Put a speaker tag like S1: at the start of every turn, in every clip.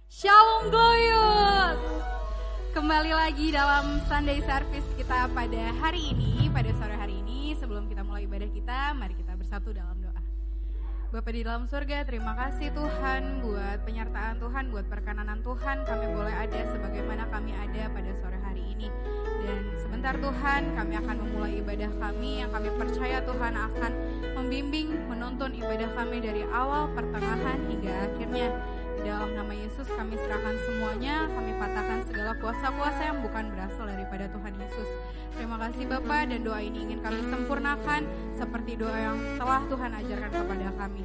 S1: Shalom Goyut. Kembali lagi dalam Sunday Service kita pada hari ini, pada sore hari ini. Sebelum kita mulai ibadah kita, mari kita bersatu dalam doa. Bapa di dalam surga, terima kasih Tuhan buat penyertaan Tuhan, buat perkenanan Tuhan. Kami boleh ada sebagaimana kami ada pada sore hari ini. Dan sebentar Tuhan, kami akan memulai ibadah kami yang kami percaya Tuhan akan membimbing, menuntun ibadah kami dari awal, pertengahan, hingga akhirnya. Di dalam nama Yesus kami serahkan semuanya, kami patahkan segala kuasa-kuasa yang bukan berasal daripada Tuhan Yesus. Terima kasih Bapa, dan doa ini ingin kami sempurnakan seperti doa yang telah Tuhan ajarkan kepada kami.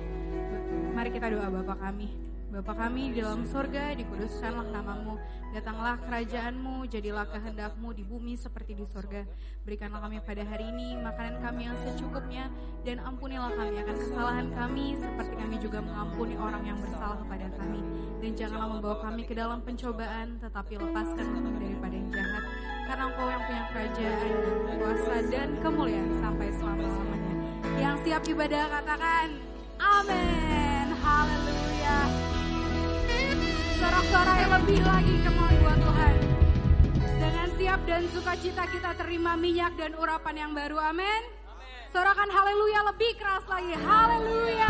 S1: Mari kita doa Bapa kami. Bapa kami di dalam surga, dikuduskanlah namamu, datanglah kerajaanmu, jadilah kehendakmu di bumi seperti di surga. Berikanlah kami pada hari ini makanan kami yang secukupnya, dan ampunilah kami akan kesalahan kami, seperti kami juga mengampuni orang yang bersalah kepada kami. Dan janganlah membawa kami ke dalam pencobaan, tetapi lepaskan kami daripada yang jahat, karena Engkau yang punya kerajaan dan kuasa dan kemuliaan sampai selama-lamanya. Yang siap ibadah katakan, amin, haleluya. Sorak-sorai yang lebih lagi kemohon buat Tuhan. Dengan siap dan sukacita kita terima minyak dan urapan yang baru, amin. Sorakan haleluya lebih keras lagi, haleluya.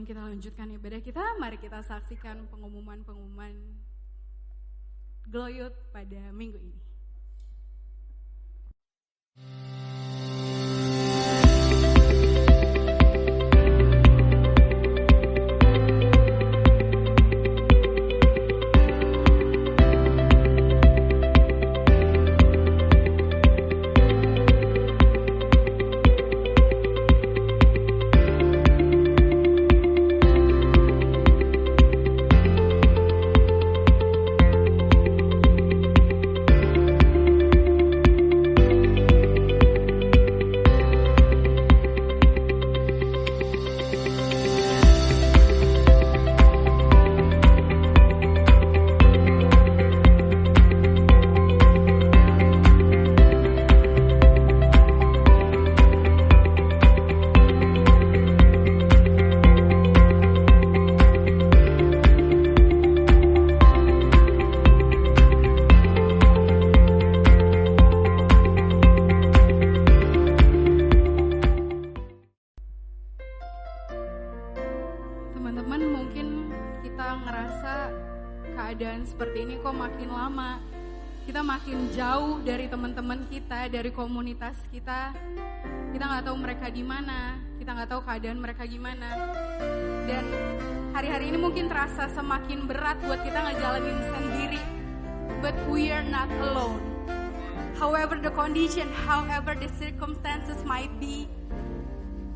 S1: Sebelum kita lanjutkan ibadah kita, mari kita saksikan pengumuman-pengumuman Glow Youth pada minggu ini. Dari teman-teman kita, dari komunitas kita nggak tahu mereka di mana, kita nggak tahu keadaan mereka gimana. Dan hari-hari ini mungkin terasa semakin berat buat kita ngejalanin sendiri. But we are not alone. However the condition, however the circumstances might be,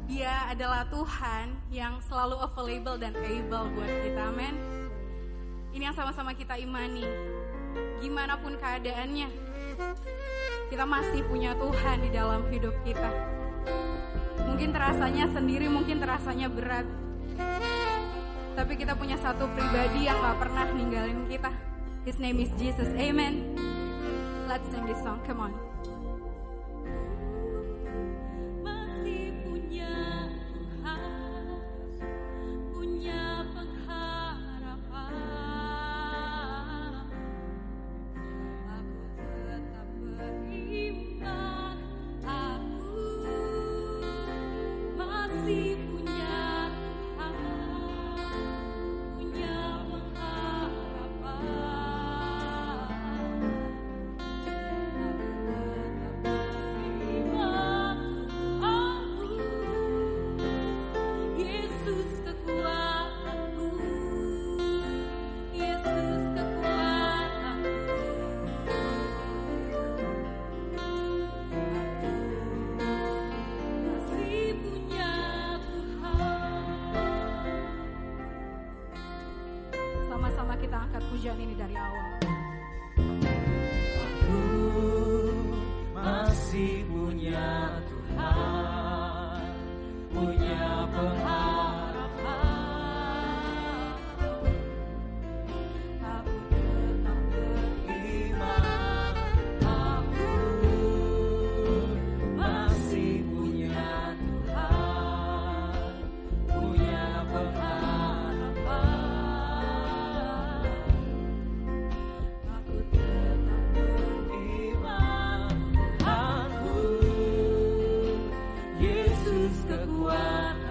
S1: Dia adalah Tuhan yang selalu available dan able buat kita, amen. Ini yang sama-sama kita imani. Gimana pun keadaannya, kita masih punya Tuhan di dalam hidup kita. Mungkin terasanya sendiri, mungkin terasanya berat, tapi kita punya satu pribadi yang gak pernah ninggalin kita. His name is Jesus, amen. Let's sing this song, come on. Pujian ini dari awal.
S2: Aku masih punya Tuhan, punya pengharapan. Aku tetap beriman. Aku masih punya Tuhan, punya pengharapan. Kekuatan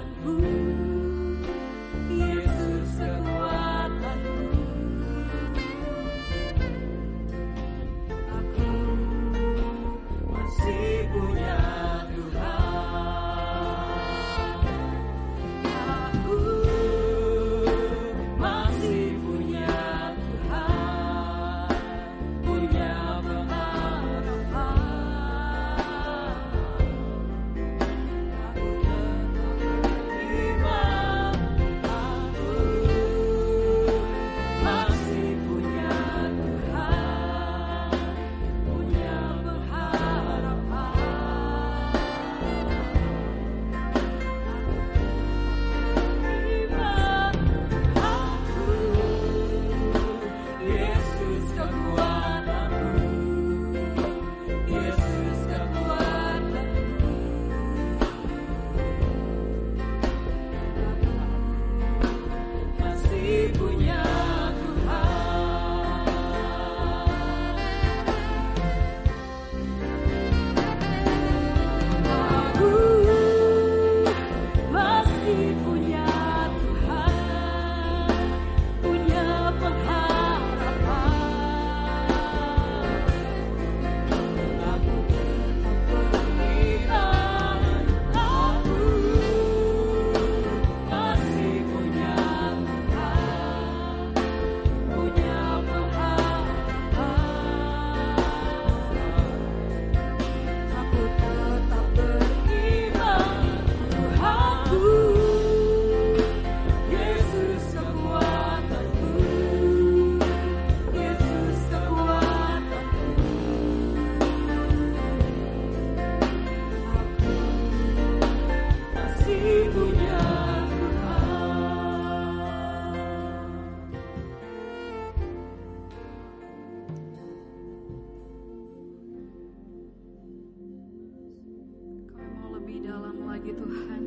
S1: lagi Tuhan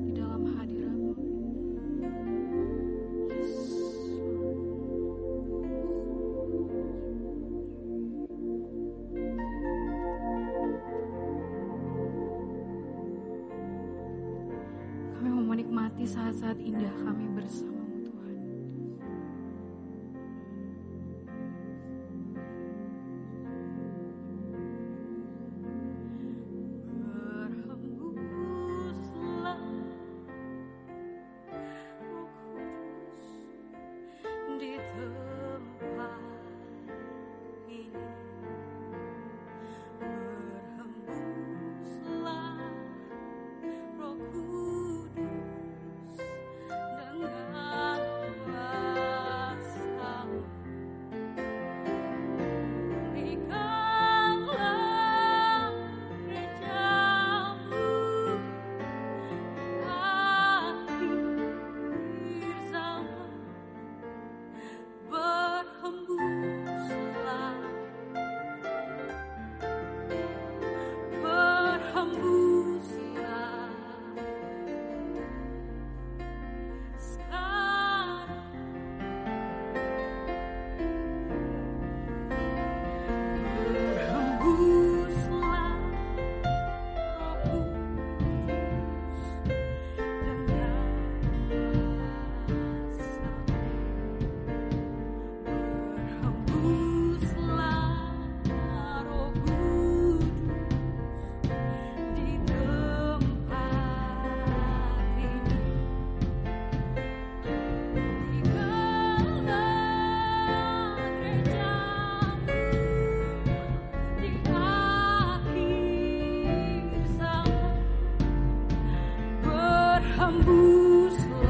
S1: di dalam hadirat-Mu. Yes, kami mau menikmati saat-saat indah kami bersama-Mu Tuhan.
S2: Berhembuslah Roh Kudus di tempat ini. Berhembuslah Roh Kudus dengan kuasa. Pulihkanlah gereja-Mu akhir zaman. Berhembuslah, berhembuslah sekarang. Berhembuslah Roh Kudus dengan kuasa. Berhembuslah Roh Kudus di tempat ini. Pulihkanlah gereja-Mu di akhir zaman. Berhembuslah,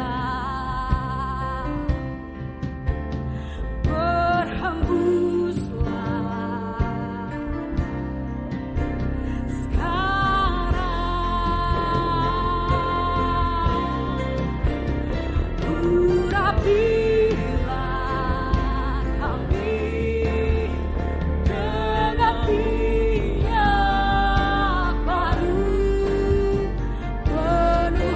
S2: berhembuslah sekarang. Urapilah kami dengan minyak baru. Penuhilah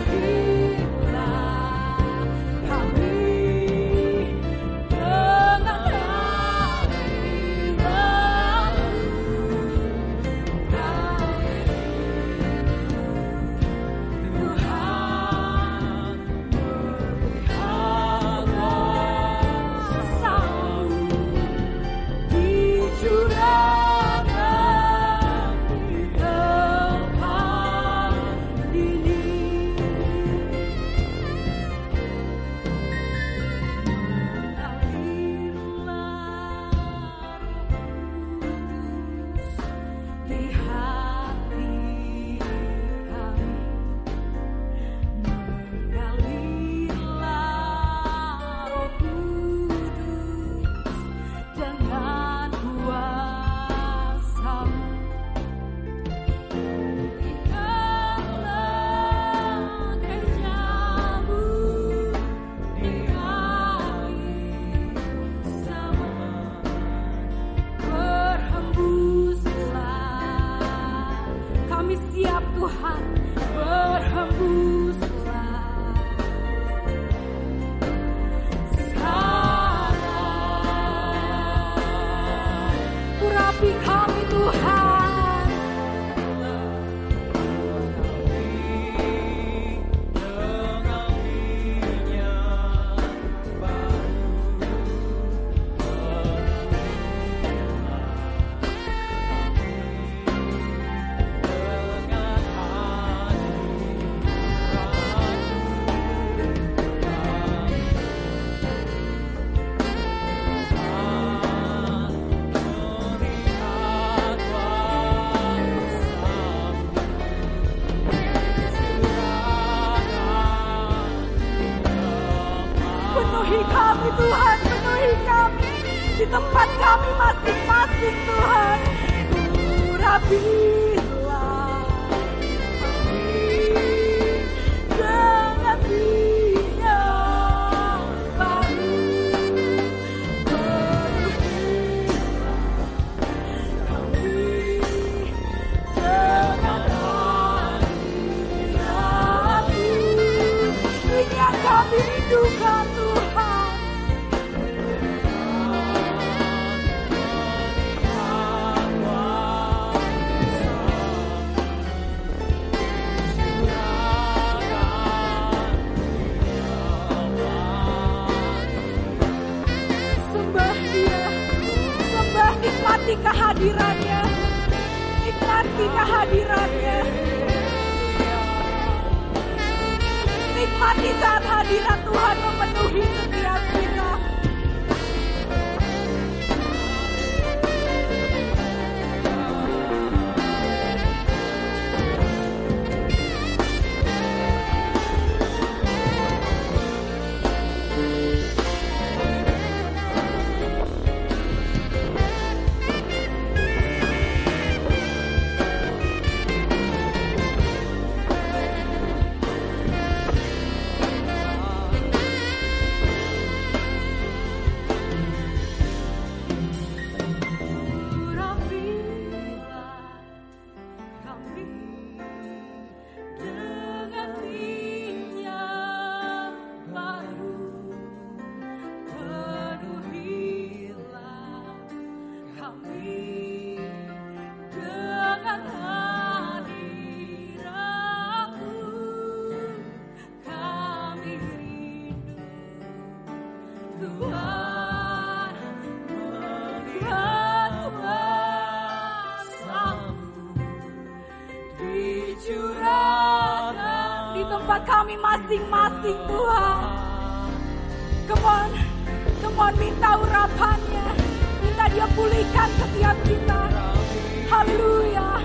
S2: kami dengan Tuhan, penuhi kami di tempat kami masing-masing Tuhan. Urapilah kami dengan minyak baru. Penuhilah kami dengan kehadirannya. Nikmati kehadirannya. Nikmati saat hadirat Tuhan memenuhi setiap kita. Kami masing-masing Tuhan. Come on, minta urapannya. Minta Dia pulihkan setiap kita. Haleluya.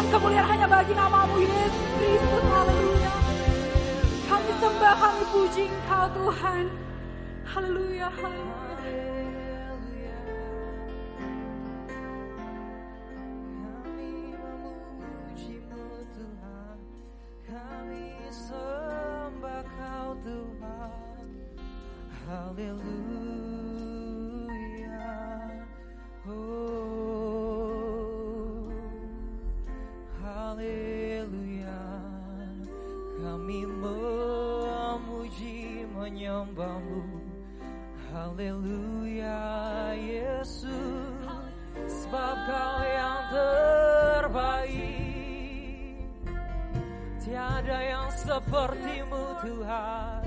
S2: Kemuliaan hanya bagi nama-Mu Yesus Kristus. Haleluya. Kami sembah, kami puji Engkau Tuhan. Haleluya, haleluya.
S3: Kami memuji-Mu Tuhan, kami sembah Kau Tuhan. Haleluya. Haleluya, kami memuji menyembah-Mu. Haleluya Yesus, sebab Kau yang terbaik. Tiada yang seperti-Mu Tuhan.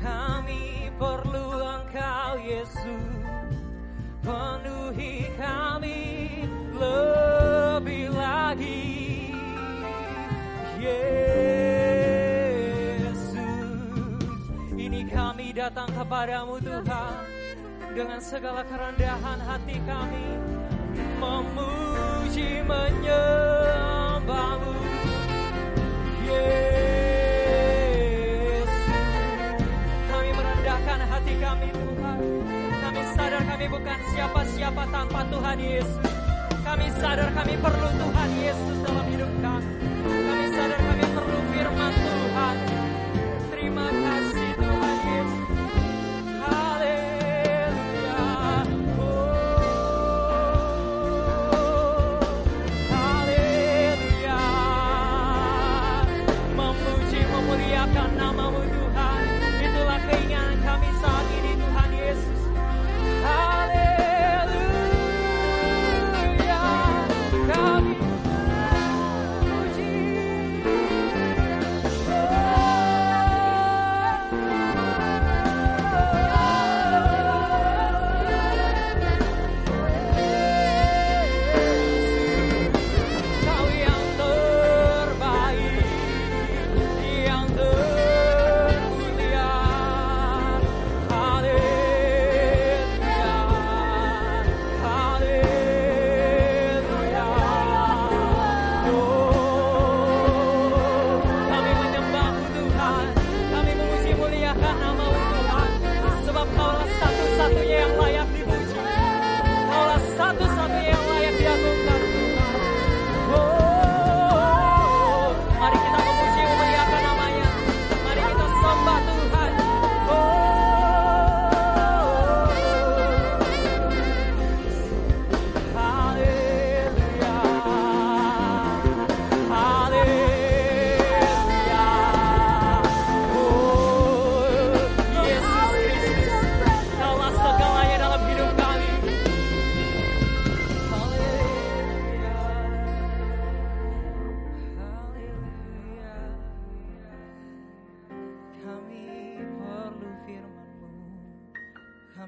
S3: Kami perlu Engkau Yesus, penuhi kami lebih lagi. Yesus, ini kami datang kepadamu Tuhan, dengan segala kerendahan hati kami, memuji menyembah-Mu. Yesus, kami merendahkan hati kami Tuhan. Kami sadar kami bukan siapa-siapa tanpa Tuhan Yesus. Kami sadar kami perlu Tuhan Yesus dalam hidup kami. Kami sadar kami perlu firman Tuhan. Terima kasih Tuhan Yesus. Haleluya. Haleluya. Memuji memuliakan nama-Mu Tuhan. Itulah keinginan kami saat ini Tuhan Yesus. Haleluya. Kami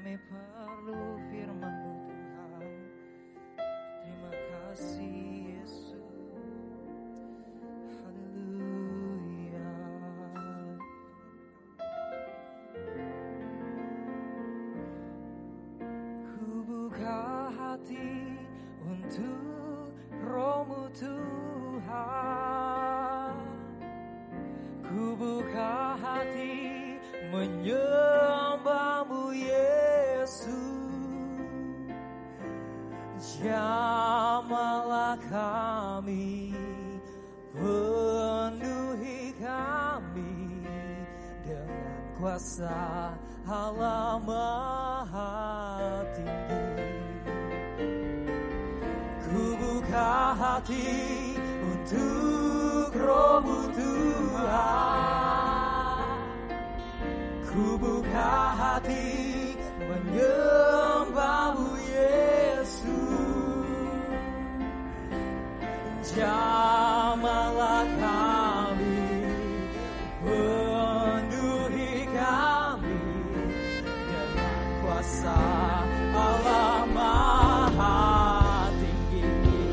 S3: Kami perlu firman-Mu Tuhan. Terima kasih Yesus. Haleluya. Ku buka hati untuk Roh-Mu Tuhan. Ku buka hati menyembah-Mu Yesus. Jamahlah kami, penuhi kami dengan kuasa Allah Maha Tinggi. Ku buka hati untuk Roh-Mu Tuhan. Ku buka hati menyembah-Mu Yesus. Jamahlah kami, penuhi kami dengan kuasa Allah Maha Tinggi.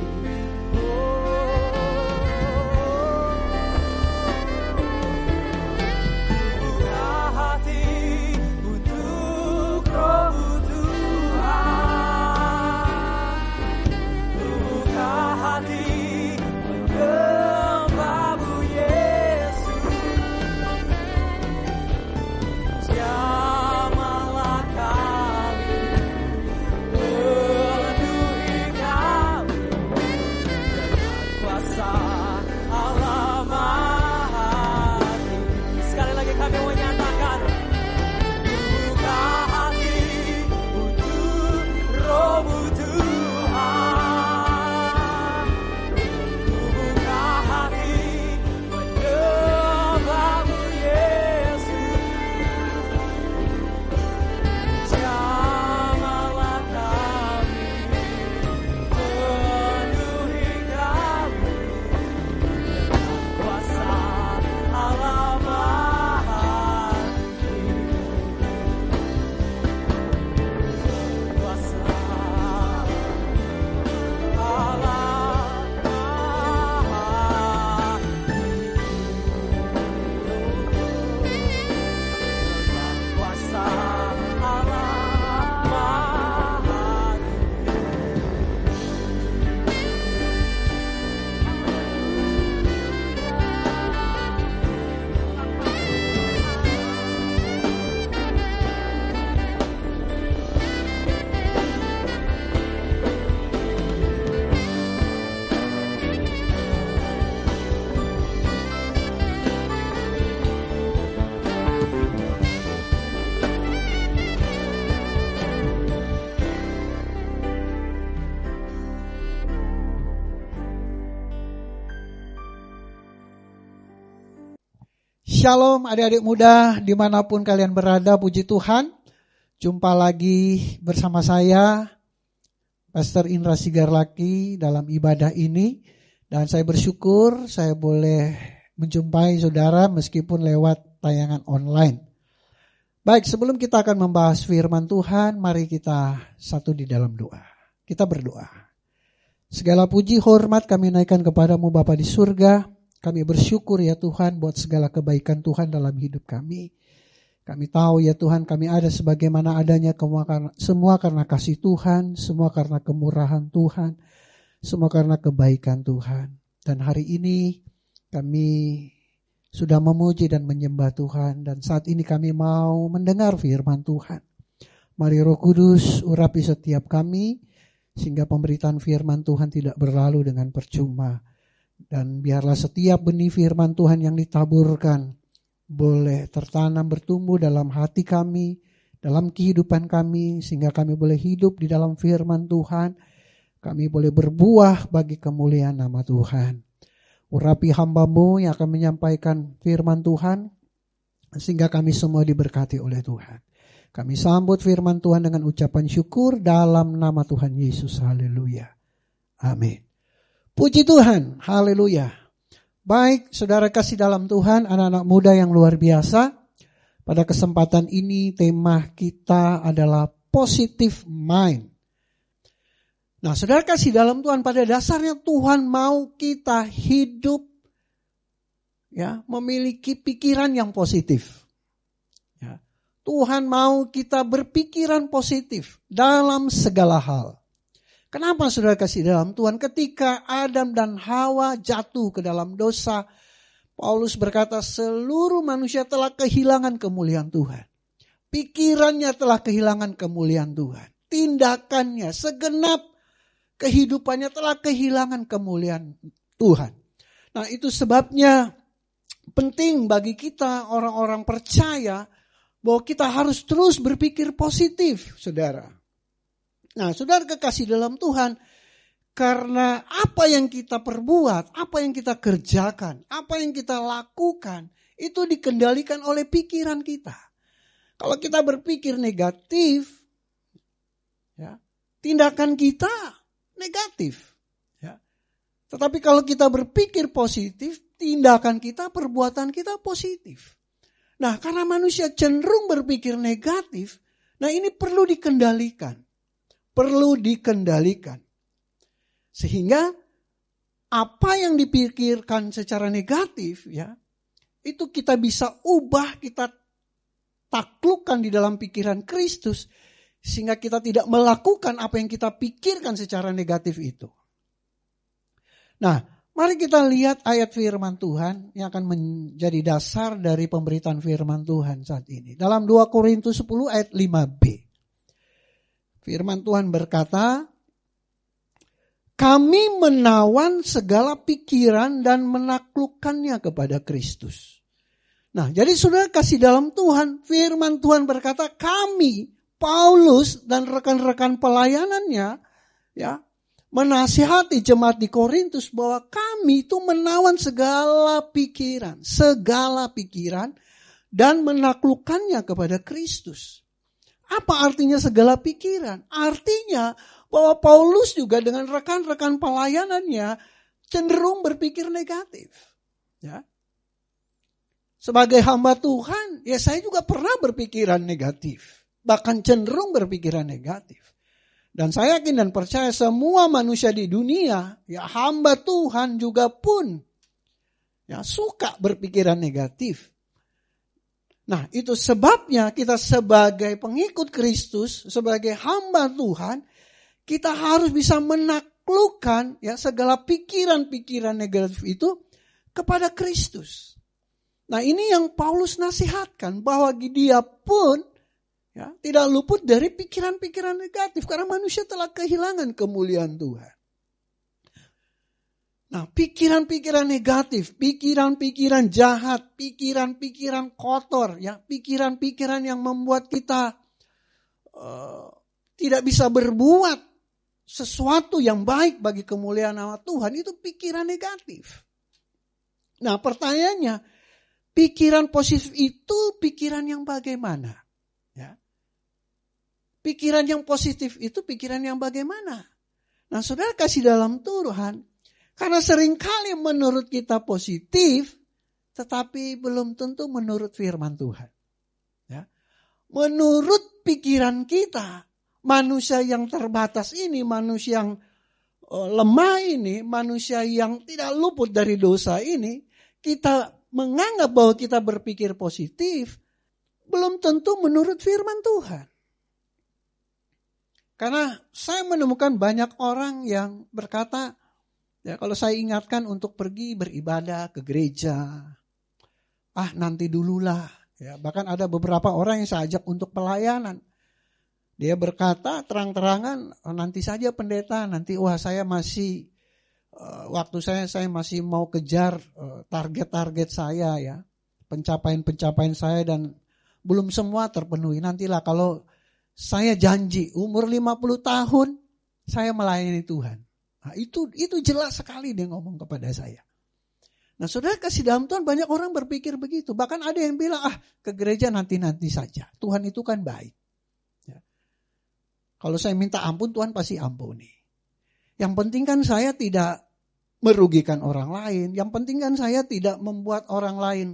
S3: Buka hati untuk Roh-Mu Tuhan. Buka hati menyembah-Mu Yesus. Jamahlah kami, penuhi kami dengan kuasa Allah Maha Tinggi. Sekali lagi kami menyatakan, buka hati untuk Roh-Mu Tuhan. Buka hati menyembah-Mu Yesus. Jamahlah kami, penuhi kami dengan kuasa Allah Maha Tinggi. Kuasa Allah Maha kuasa Allah Maha
S4: Shalom adik-adik muda dimanapun kalian berada, puji Tuhan. Jumpa lagi bersama saya, Pastor Indra Sigarlaki dalam ibadah ini. Dan saya bersyukur saya boleh menjumpai saudara meskipun lewat tayangan online. Baik, sebelum kita akan membahas firman Tuhan, mari kita satu di dalam doa. Kita berdoa. Segala puji hormat kami naikkan kepadamu Bapa di surga. Kami bersyukur ya Tuhan buat segala kebaikan Tuhan dalam hidup kami. Kami tahu ya Tuhan kami ada sebagaimana adanya semua karena kasih Tuhan, semua karena kemurahan Tuhan, semua karena kebaikan Tuhan. Dan hari ini kami sudah memuji dan menyembah Tuhan, dan saat ini kami mau mendengar firman Tuhan. Mari Roh Kudus urapi setiap kami sehingga pemberitaan firman Tuhan tidak berlalu dengan percuma. Dan biarlah setiap benih firman Tuhan yang ditaburkan boleh tertanam bertumbuh dalam hati kami, dalam kehidupan kami, sehingga kami boleh hidup di dalam firman Tuhan. Kami boleh berbuah bagi kemuliaan nama Tuhan. Urapi hamba-Mu yang akan menyampaikan firman Tuhan, sehingga kami semua diberkati oleh Tuhan. Kami sambut firman Tuhan dengan ucapan syukur dalam nama Tuhan Yesus. Haleluya. Amin. Puji Tuhan, haleluya. Baik, saudara kasih dalam Tuhan, anak-anak muda yang luar biasa. Pada kesempatan ini tema kita adalah positive mind. Nah, saudara kasih dalam Tuhan, pada dasarnya Tuhan mau kita hidup ya, memiliki pikiran yang positif. Ya. Tuhan mau kita berpikiran positif dalam segala hal. Kenapa saudara kasih dalam Tuhan? Ketika Adam dan Hawa jatuh ke dalam dosa, Paulus berkata seluruh manusia telah kehilangan kemuliaan Tuhan. Pikirannya telah kehilangan kemuliaan Tuhan. Tindakannya, segenap kehidupannya telah kehilangan kemuliaan Tuhan. Nah, itu sebabnya penting bagi kita orang-orang percaya bahwa kita harus terus berpikir positif, saudara. Nah, saudara kekasih dalam Tuhan, karena apa yang kita perbuat, apa yang kita kerjakan, apa yang kita lakukan, itu dikendalikan oleh pikiran kita. Kalau kita berpikir negatif, ya, tindakan kita negatif. Ya. Tetapi kalau kita berpikir positif, tindakan kita, perbuatan kita positif. Nah, karena manusia cenderung berpikir negatif, nah ini perlu dikendalikan. Perlu dikendalikan. Sehingga apa yang dipikirkan secara negatif, ya, itu kita bisa ubah, kita taklukkan di dalam pikiran Kristus, sehingga kita tidak melakukan apa yang kita pikirkan secara negatif itu. Nah, mari kita lihat ayat firman Tuhan yang akan menjadi dasar dari pemberitaan firman Tuhan saat ini. Dalam 2 Korintus 10 ayat 5b. Firman Tuhan berkata, kami menawan segala pikiran dan menaklukkannya kepada Kristus. Nah, jadi saudara kasih dalam Tuhan, firman Tuhan berkata, kami, Paulus dan rekan-rekan pelayanannya, ya, menasihati jemaat di Korintus bahwa kami itu menawan segala pikiran dan menaklukkannya kepada Kristus. Apa artinya segala pikiran? Artinya bahwa Paulus juga dengan rekan-rekan pelayanannya cenderung berpikir negatif. Ya. Sebagai hamba Tuhan, ya saya juga pernah berpikiran negatif. Bahkan cenderung berpikiran negatif. Dan saya yakin dan percaya semua manusia di dunia, ya hamba Tuhan juga pun ya suka berpikiran negatif. Nah, itu sebabnya kita sebagai pengikut Kristus, sebagai hamba Tuhan, kita harus bisa menaklukkan ya segala pikiran-pikiran negatif itu kepada Kristus. Nah, ini yang Paulus nasihatkan bahwa dia pun ya tidak luput dari pikiran-pikiran negatif karena manusia telah kehilangan kemuliaan Tuhan. Nah, pikiran-pikiran negatif, pikiran-pikiran jahat, pikiran-pikiran kotor, ya, pikiran-pikiran yang membuat kita tidak bisa berbuat sesuatu yang baik bagi kemuliaan nama Tuhan, itu pikiran negatif. Nah, pertanyaannya, pikiran positif itu pikiran yang bagaimana? Ya. Pikiran yang positif itu pikiran yang bagaimana? Nah, saudara kasih dalam Tuhan, karena seringkali menurut kita positif, tetapi belum tentu menurut firman Tuhan. Ya. Menurut pikiran kita, manusia yang terbatas ini, manusia yang lemah ini, manusia yang tidak luput dari dosa ini, kita menganggap bahwa kita berpikir positif, belum tentu menurut firman Tuhan. Karena saya menemukan banyak orang yang berkata, ya, kalau saya ingatkan untuk pergi beribadah ke gereja, nanti dululah. Ya, bahkan ada beberapa orang yang saya ajak untuk pelayanan. Dia berkata terang-terangan, nanti saja pendeta, nanti saya masih, waktu saya masih mau kejar target-target saya ya, pencapaian-pencapaian saya dan belum semua terpenuhi. Nantilah kalau saya janji umur 50 tahun saya melayani Tuhan. Nah, itu jelas sekali dia ngomong kepada saya. Nah, saudara kasih dalam Tuhan, banyak orang berpikir begitu. Bahkan ada yang bilang, ke gereja nanti-nanti saja. Tuhan itu kan baik. Ya. Kalau saya minta ampun, Tuhan pasti ampuni. Yang penting kan saya tidak merugikan orang lain. Yang penting kan saya tidak membuat orang lain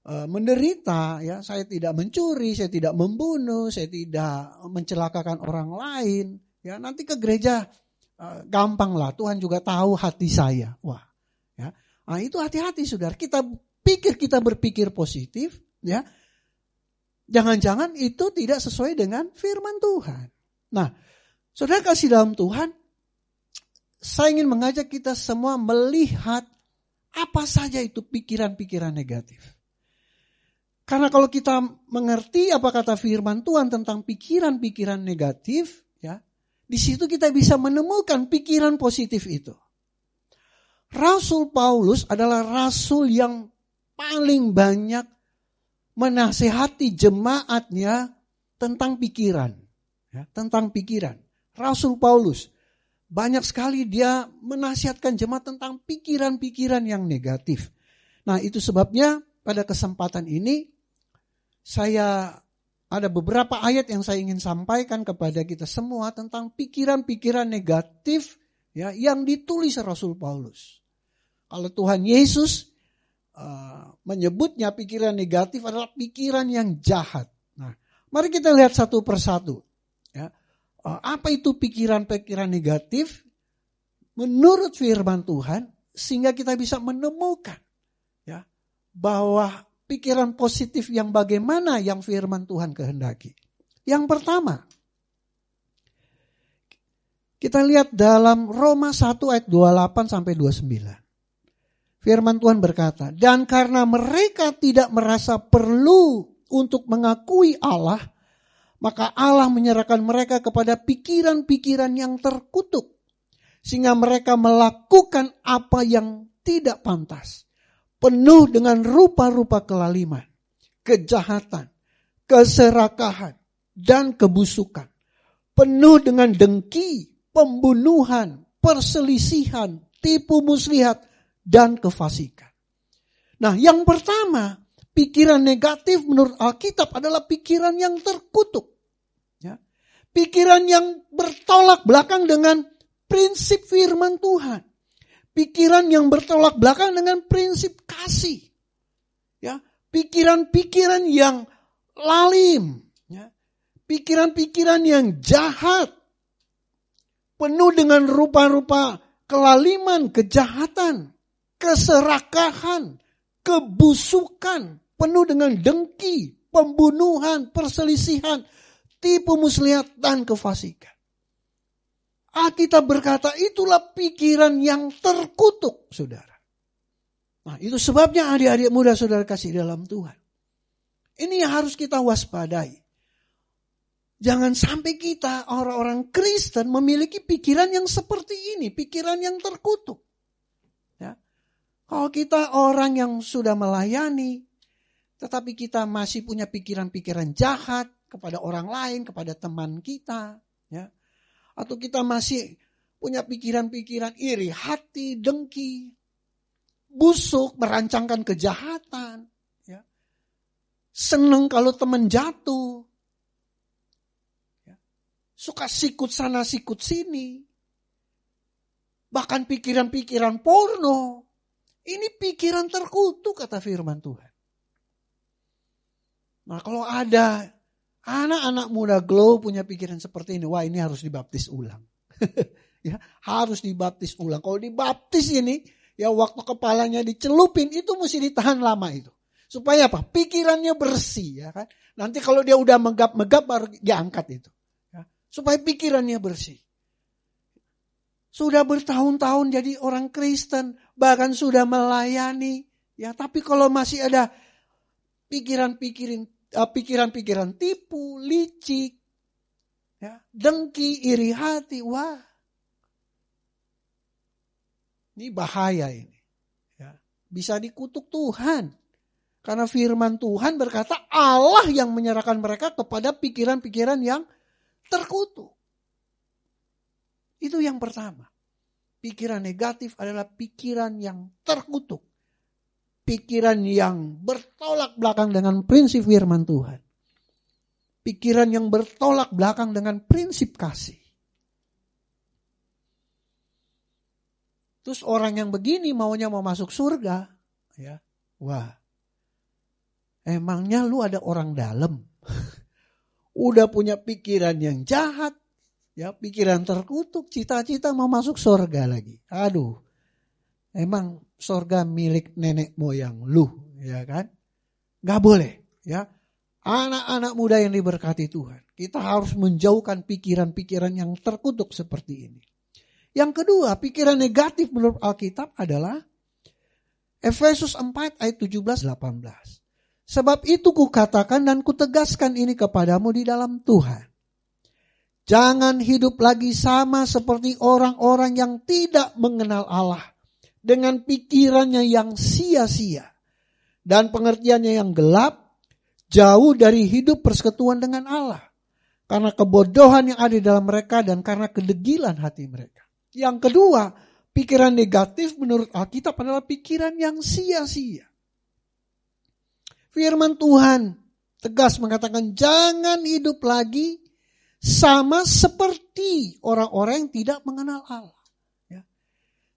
S4: menderita, ya, saya tidak mencuri, saya tidak membunuh, saya tidak mencelakakan orang lain, ya, nanti ke gereja gampang lah, Tuhan juga tahu hati saya. Wah, ya. Nah, itu hati-hati saudara, kita berpikir positif, ya. Jangan-jangan itu tidak sesuai dengan firman Tuhan. Nah, saudara kasih dalam Tuhan, saya ingin mengajak kita semua melihat apa saja itu pikiran-pikiran negatif. Karena kalau kita mengerti apa kata firman Tuhan tentang pikiran-pikiran negatif, ya, di situ kita bisa menemukan pikiran positif itu. Rasul Paulus adalah rasul yang paling banyak menasehati jemaatnya tentang pikiran, ya, tentang pikiran. Rasul Paulus banyak sekali dia menasihatkan jemaat tentang pikiran-pikiran yang negatif. Nah, itu sebabnya pada kesempatan ini saya ada beberapa ayat yang saya ingin sampaikan kepada kita semua tentang pikiran-pikiran negatif, ya, yang ditulis Rasul Paulus. Kalau Tuhan Yesus menyebutnya pikiran negatif adalah pikiran yang jahat. Nah, mari kita lihat satu persatu. Ya. Apa itu pikiran-pikiran negatif menurut firman Tuhan sehingga kita bisa menemukan, ya, bahwa pikiran positif yang bagaimana yang firman Tuhan kehendaki. Yang pertama, kita lihat dalam Roma 1 ayat 28 sampai 29. Firman Tuhan berkata, dan karena mereka tidak merasa perlu untuk mengakui Allah, maka Allah menyerahkan mereka kepada pikiran-pikiran yang terkutuk, sehingga mereka melakukan apa yang tidak pantas. Penuh dengan rupa-rupa kelaliman, kejahatan, keserakahan, dan kebusukan. Penuh dengan dengki, pembunuhan, perselisihan, tipu muslihat, dan kefasikan. Nah, yang pertama, pikiran negatif menurut Alkitab adalah pikiran yang terkutuk. Ya. Pikiran yang bertolak belakang dengan prinsip firman Tuhan. Pikiran yang bertolak belakang dengan prinsip kasih. Ya, pikiran-pikiran yang lalim, ya. Pikiran-pikiran yang jahat. Penuh dengan rupa-rupa kelaliman, kejahatan, keserakahan, kebusukan, penuh dengan dengki, pembunuhan, perselisihan, tipu muslihat, dan kefasikan. Alkitab berkata itulah pikiran yang terkutuk, saudara. Nah, itu sebabnya adik-adik muda saudara kasih dalam Tuhan. Ini yang harus kita waspadai. Jangan sampai kita orang-orang Kristen memiliki pikiran yang seperti ini, pikiran yang terkutuk. Ya. Kalau kita orang yang sudah melayani, tetapi kita masih punya pikiran-pikiran jahat kepada orang lain, kepada teman kita, ya. Atau kita masih punya pikiran-pikiran iri hati, dengki, busuk, merancangkan kejahatan. Ya. Senang kalau teman jatuh. Ya. Suka sikut sana, sikut sini. Bahkan pikiran-pikiran porno. Ini pikiran terkutuk kata firman Tuhan. Nah, kalau ada anak-anak muda Glow punya pikiran seperti ini, wah ini harus dibaptis ulang. Ya, harus dibaptis ulang. Kalau dibaptis ini, ya waktu kepalanya dicelupin itu mesti ditahan lama itu. Supaya apa? Pikirannya bersih, ya kan? Nanti kalau dia udah megap-megap baru diangkat itu. Ya, supaya pikirannya bersih. Sudah bertahun-tahun jadi orang Kristen, bahkan sudah melayani, ya tapi kalau masih ada pikiran-pikiran tipu, licik, ya, dengki, iri hati, wah, ini bahaya ini. Ya, bisa dikutuk Tuhan. Karena firman Tuhan berkata Allah yang menyerahkan mereka kepada pikiran-pikiran yang terkutuk. Itu yang pertama. Pikiran negatif adalah pikiran yang terkutuk. Pikiran yang bertolak belakang dengan prinsip firman Tuhan. Pikiran yang bertolak belakang dengan prinsip kasih. Terus orang yang begini maunya mau masuk surga, ya. Wah. Emangnya lu ada orang dalam? Udah punya pikiran yang jahat, ya pikiran terkutuk, cita-cita mau masuk surga lagi. Aduh, emang surga milik nenek moyang lu, ya kan? Gak boleh, ya. Anak-anak muda yang diberkati Tuhan, kita harus menjauhkan pikiran-pikiran yang terkutuk seperti ini. Yang kedua, pikiran negatif menurut Alkitab adalah Efesus 4 ayat 17-18. Sebab itu kukatakan dan kutegaskan ini kepadamu di dalam Tuhan. Jangan hidup lagi sama seperti orang-orang yang tidak mengenal Allah. Dengan pikirannya yang sia-sia. Dan pengertiannya yang gelap. Jauh dari hidup persekutuan dengan Allah. Karena kebodohan yang ada di dalam mereka dan karena kedegilan hati mereka. Yang kedua, pikiran negatif menurut Alkitab adalah pikiran yang sia-sia. Firman Tuhan tegas mengatakan jangan hidup lagi sama seperti orang-orang yang tidak mengenal Allah. Ya.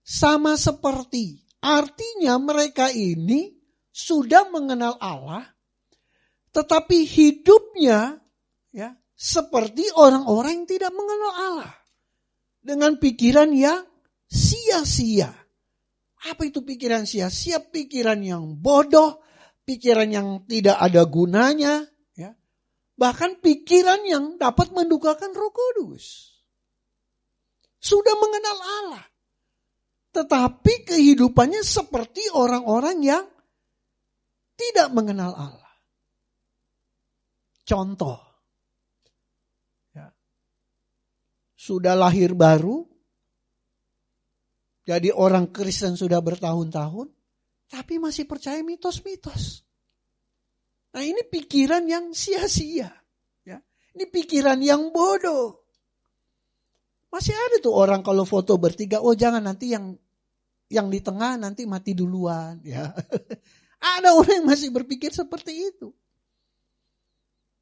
S4: Sama seperti, artinya mereka ini sudah mengenal Allah, tetapi hidupnya ya seperti orang-orang yang tidak mengenal Allah. Dengan pikiran yang sia-sia. Apa itu pikiran sia-sia? Pikiran yang bodoh. Pikiran yang tidak ada gunanya, ya. Bahkan pikiran yang dapat mendukakan Roh Kudus. Sudah mengenal Allah. Tetapi kehidupannya seperti orang-orang yang tidak mengenal Allah. Contoh. Ya. Sudah lahir baru. Jadi orang Kristen sudah bertahun-tahun. Tapi masih percaya mitos-mitos. Nah ini pikiran yang sia-sia. Ya. Ini pikiran yang bodoh. Masih ada tuh orang kalau foto bertiga. Oh jangan nanti yang di tengah nanti mati duluan. Ya. Ada orang yang masih berpikir seperti itu.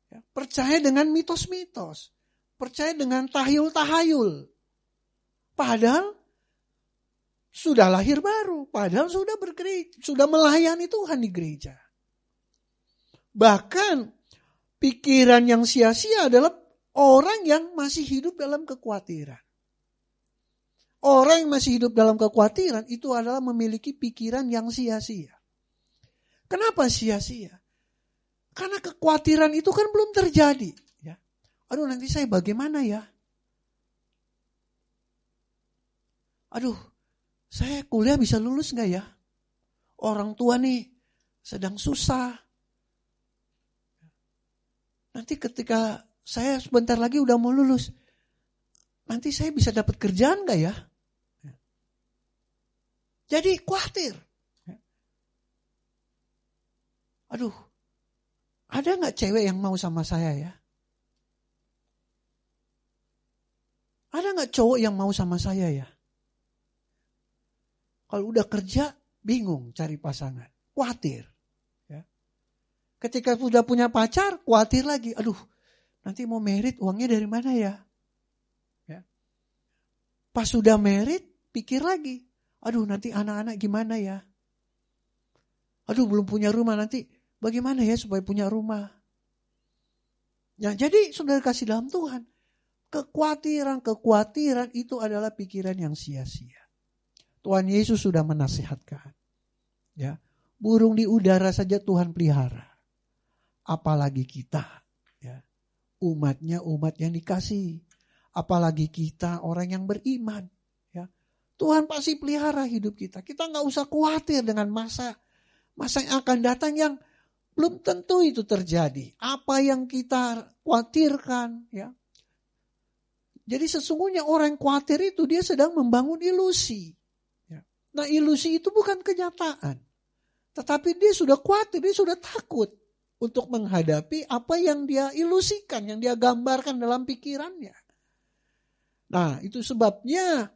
S4: Ya. Percaya dengan mitos-mitos. Percaya dengan tahayul-tahayul. Padahal sudah lahir baru, padahal sudah bergereja, sudah melayani Tuhan di gereja. Bahkan pikiran yang sia-sia adalah orang yang masih hidup dalam kekhawatiran. Orang yang masih hidup dalam kekhawatiran itu adalah memiliki pikiran yang sia-sia. Kenapa sia-sia? Karena kekhawatiran itu kan belum terjadi. Ya. Aduh nanti saya bagaimana ya? Aduh. Saya kuliah bisa lulus gak ya? Orang tua nih sedang susah. Nanti ketika saya sebentar lagi udah mau lulus. Nanti saya bisa dapat kerjaan gak ya? Jadi khawatir. Aduh, ada gak cewek yang mau sama saya ya? Ada gak cowok yang mau sama saya ya? Kalau udah kerja, bingung cari pasangan. Khawatir. Ya. Ketika sudah punya pacar, khawatir lagi. Aduh, nanti mau merit, uangnya dari mana ya? Ya. Pas sudah merit, pikir lagi. Aduh, nanti anak-anak gimana ya? Aduh, belum punya rumah, nanti bagaimana ya supaya punya rumah? Ya, jadi saudara kasih dalam Tuhan. Kekhawatiran itu adalah pikiran yang sia-sia. Tuhan Yesus sudah menasihatkan. Ya, burung di udara saja Tuhan pelihara. Apalagi kita. Ya, umatnya umat yang dikasihi. Apalagi kita orang yang beriman. Ya, Tuhan pasti pelihara hidup kita. Kita gak usah khawatir dengan masa yang akan datang yang belum tentu itu terjadi. Apa yang kita khawatirkan. Ya. Jadi sesungguhnya orang yang khawatir itu dia sedang membangun ilusi. Nah ilusi itu bukan kenyataan. Tetapi dia sudah khawatir, dia sudah takut untuk menghadapi apa yang dia ilusikan, yang dia gambarkan dalam pikirannya. Nah itu sebabnya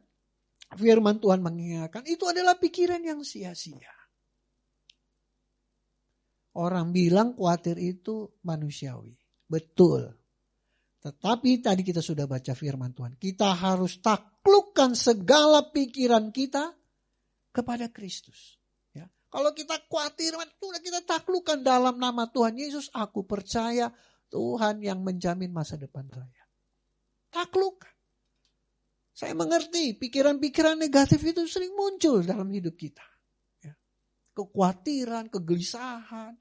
S4: firman Tuhan mengingatkan itu adalah pikiran yang sia-sia. Orang bilang khawatir itu manusiawi. Betul. Tetapi tadi kita sudah baca firman Tuhan. Kita harus taklukkan segala pikiran kita kepada Kristus. Ya. Kalau kita khawatir, sudah kita taklukkan dalam nama Tuhan Yesus. Aku percaya Tuhan yang menjamin masa depan saya. Taklukkan. Saya mengerti pikiran-pikiran negatif itu sering muncul dalam hidup kita. Ya. Kekhawatiran, kegelisahan,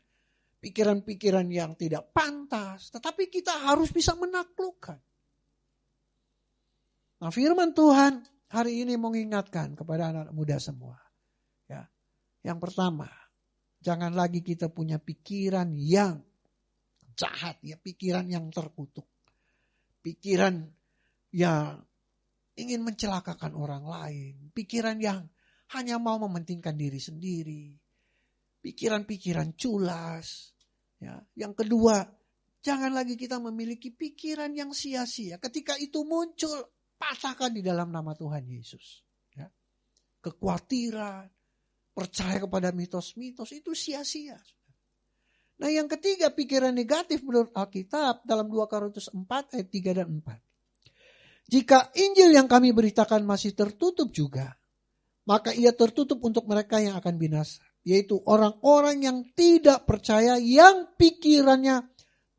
S4: pikiran-pikiran yang tidak pantas. Tetapi kita harus bisa menaklukkan. Nah, firman Tuhan hari ini mengingatkan kepada anak muda semua. Ya. Yang pertama, jangan lagi kita punya pikiran yang jahat, ya, pikiran yang terkutuk. Pikiran yang ingin mencelakakan orang lain. Pikiran yang hanya mau mementingkan diri sendiri. Pikiran-pikiran culas. Ya. Yang kedua, jangan lagi kita memiliki pikiran yang sia-sia. Ketika itu muncul, patahkan di dalam nama Tuhan Yesus. Ya. Kekhawatiran, percaya kepada mitos-mitos itu sia-sia. Nah, yang ketiga, pikiran negatif menurut Alkitab dalam 2 Korintus 4 ayat 3 dan 4. Jika Injil yang kami beritakan masih tertutup juga, maka ia tertutup untuk mereka yang akan binasa, yaitu orang-orang yang tidak percaya, yang pikirannya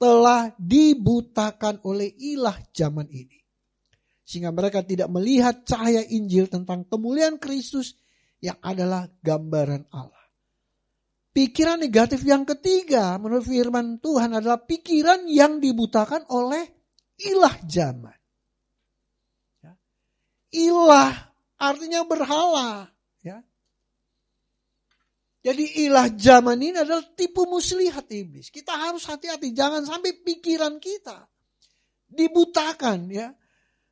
S4: telah dibutakan oleh ilah zaman ini. Sehingga mereka tidak melihat cahaya Injil tentang kemuliaan Kristus yang adalah gambaran Allah. Pikiran negatif yang ketiga menurut firman Tuhan adalah pikiran yang dibutakan oleh ilah zaman. Ya. Ilah artinya berhala. Ya. Jadi ilah zaman ini adalah tipu muslihat iblis. Kita harus hati-hati, jangan sampai pikiran kita dibutakan ya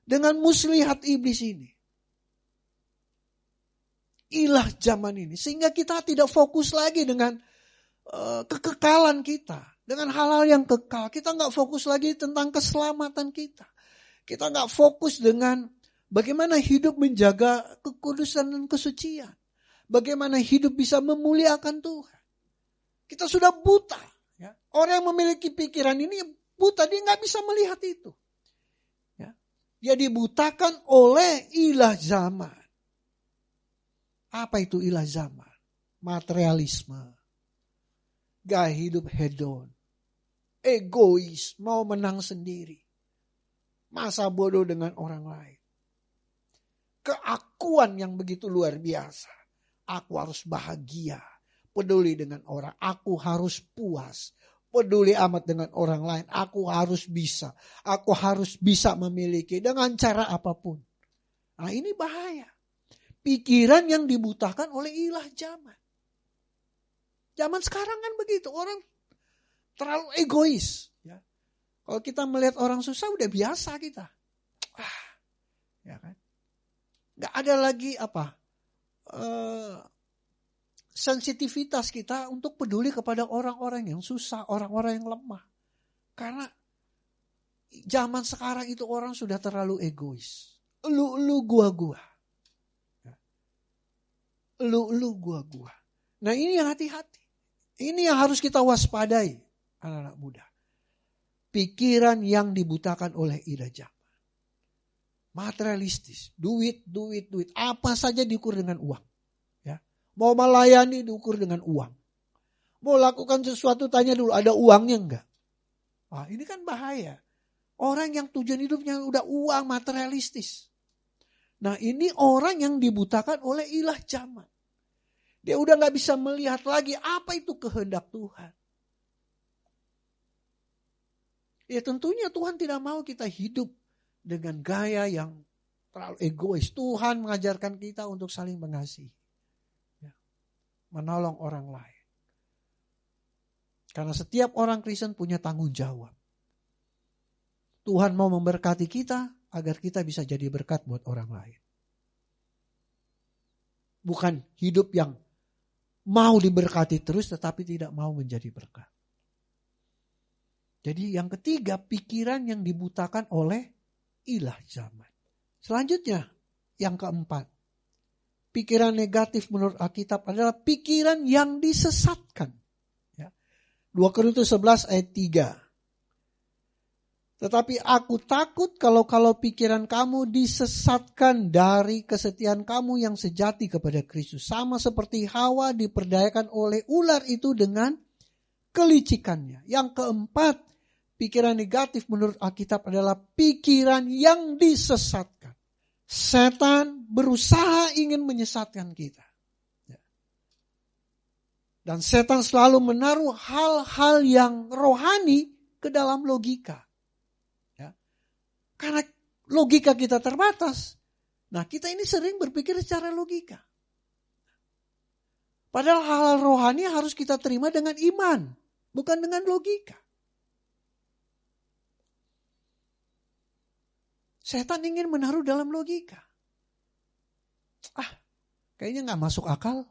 S4: dengan muslihat iblis ini. Ilah zaman ini. Sehingga kita tidak fokus lagi dengan kekekalan kita. Dengan hal-hal yang kekal. Kita gak fokus lagi tentang keselamatan kita. Kita gak fokus dengan bagaimana hidup menjaga kekudusan dan kesucian. Bagaimana hidup bisa memuliakan Tuhan. Kita sudah buta. Ya. Orang yang memiliki pikiran ini buta. Dia gak bisa melihat itu. Ya. Dia dibutakan oleh ilah zaman. Apa itu ilah zaman? Materialisme. Gaya hidup hedon. Egois. Mau menang sendiri. Masa bodoh dengan orang lain. Keakuan yang begitu luar biasa. Aku harus bahagia. Peduli dengan orang. Aku harus puas. Peduli amat dengan orang lain. Aku harus bisa. Aku harus bisa memiliki dengan cara apapun. Nah, ini bahaya. Pikiran yang dibutakan oleh ilah zaman. Zaman sekarang kan begitu. Orang terlalu egois. Ya. Kalau kita melihat orang susah udah biasa kita. Ya kan? Gak ada lagi sensitivitas kita untuk peduli kepada orang-orang yang susah. Orang-orang yang lemah. Karena zaman sekarang itu orang sudah terlalu egois. Lu gua. Lu gua. Nah, ini yang hati-hati. Ini yang harus kita waspadai, anak-anak muda. Pikiran yang dibutakan oleh ilah zaman. Materialistis, duit. Apa saja diukur dengan uang. Ya. Mau melayani diukur dengan uang. Mau lakukan sesuatu tanya dulu, ada uangnya enggak? Wah, ini kan bahaya. Orang yang tujuan hidupnya udah uang, materialistis. Nah, ini orang yang dibutakan oleh ilah zaman. Dia udah gak bisa melihat lagi apa itu kehendak Tuhan. Ya tentunya Tuhan tidak mau kita hidup dengan gaya yang terlalu egois. Tuhan mengajarkan kita untuk saling mengasihi. Ya. Menolong orang lain. Karena setiap orang Kristen punya tanggung jawab. Tuhan mau memberkati kita agar kita bisa jadi berkat buat orang lain. Bukan hidup yang mau diberkati terus tetapi tidak mau menjadi berkat. Jadi yang ketiga, pikiran yang dibutakan oleh ilah zaman. Selanjutnya, yang keempat. Pikiran negatif menurut Alkitab adalah pikiran yang disesatkan. 2 Korintus 11 ayat 3. Tetapi aku takut kalau pikiran kamu disesatkan dari kesetiaan kamu yang sejati kepada Kristus. Sama seperti Hawa diperdayakan oleh ular itu dengan kelicikannya. Yang keempat, pikiran negatif menurut Alkitab adalah pikiran yang disesatkan. Setan berusaha ingin menyesatkan kita. Dan setan selalu menaruh hal-hal yang rohani ke dalam logika. Karena logika kita terbatas. Nah, kita ini sering berpikir secara logika. Padahal hal-hal rohani harus kita terima dengan iman, bukan dengan logika. Setan ingin menaruh dalam logika. Kayaknya gak masuk akal.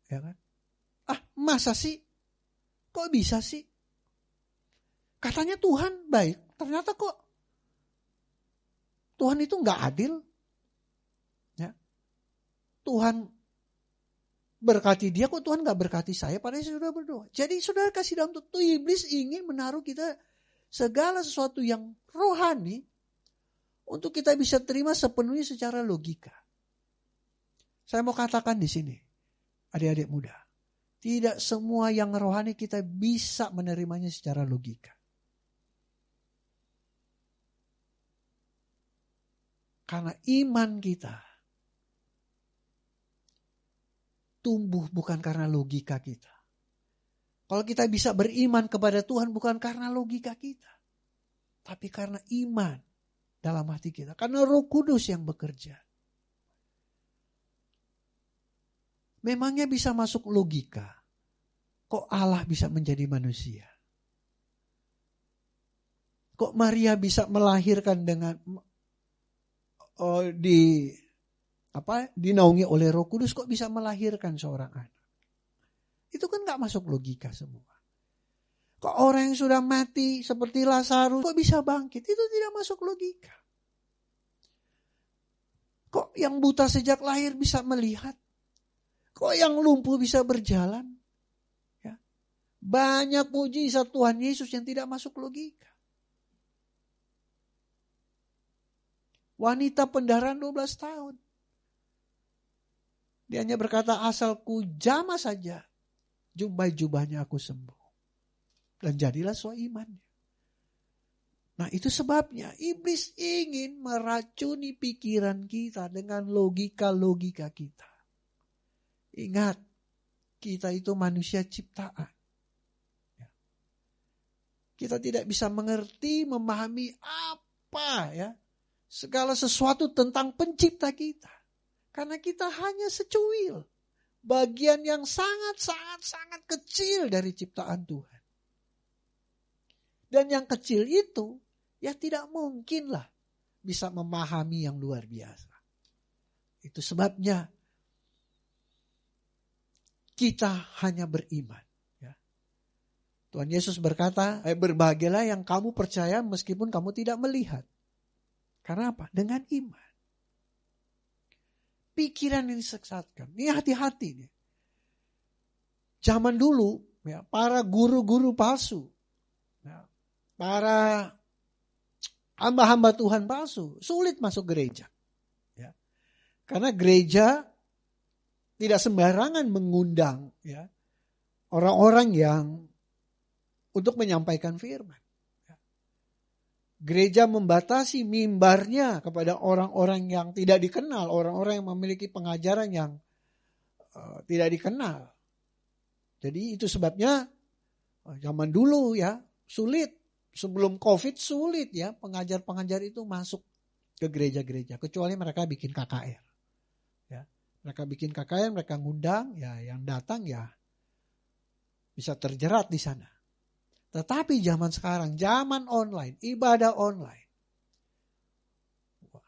S4: Ya kan? Masa sih? Kok bisa sih? Katanya Tuhan baik, ternyata kok Tuhan itu gak adil. Ya. Tuhan berkati dia, kok Tuhan gak berkati saya, padahal saya sudah berdoa. Jadi saudara kasih dalam itu, iblis ingin menaruh kita segala sesuatu yang rohani untuk kita bisa terima sepenuhnya secara logika. Saya mau katakan di sini, adik-adik muda, tidak semua yang rohani kita bisa menerimanya secara logika. Karena iman kita tumbuh bukan karena logika kita. Kalau kita bisa beriman kepada Tuhan bukan karena logika kita. Tapi karena iman dalam hati kita. Karena Roh Kudus yang bekerja. Memangnya bisa masuk logika. Kok Allah bisa menjadi manusia? Kok Maria bisa melahirkan dengan dinaungi oleh Roh Kudus, kok bisa melahirkan seorang anak? Itu kan gak masuk logika semua. Kok orang yang sudah mati seperti Lazarus kok bisa bangkit? Itu tidak masuk logika. Kok yang buta sejak lahir bisa melihat? Kok yang lumpuh bisa berjalan? Ya. Banyak mujizat Tuhan Yesus yang tidak masuk logika. Wanita pendarahan 12 tahun. Dia hanya berkata, asalku jamah saja, jubah-jubahnya aku sembuh. Dan jadilah sesuai imannya. Nah, itu sebabnya iblis ingin meracuni pikiran kita dengan logika-logika kita. Ingat, kita itu manusia ciptaan. Kita tidak bisa mengerti, memahami apa ya segala sesuatu tentang pencipta kita. Karena kita hanya secuil. Bagian yang sangat kecil dari ciptaan Tuhan. Dan yang kecil itu, ya tidak mungkinlah bisa memahami yang luar biasa. Itu sebabnya kita hanya beriman. Ya. Tuhan Yesus berkata, berbahagialah yang kamu percaya meskipun kamu tidak melihat. Karena apa? Dengan iman. Pikiran yang disesatkan. Ini hati-hati nih. Zaman dulu, ya, para guru-guru palsu, ya, para hamba-hamba Tuhan palsu, sulit masuk gereja. Ya. Karena gereja tidak sembarangan mengundang ya, orang-orang yang untuk menyampaikan firman. Gereja membatasi mimbarnya kepada orang-orang yang tidak dikenal, orang-orang yang memiliki pengajaran yang tidak dikenal. Jadi itu sebabnya zaman dulu ya sulit, sebelum COVID sulit ya pengajar-pengajar itu masuk ke gereja-gereja, kecuali mereka bikin KKR. Ya, mereka bikin KKR, mereka ngundang, ya yang datang ya bisa terjerat di sana. Tetapi zaman sekarang, zaman online, ibadah online. Wow.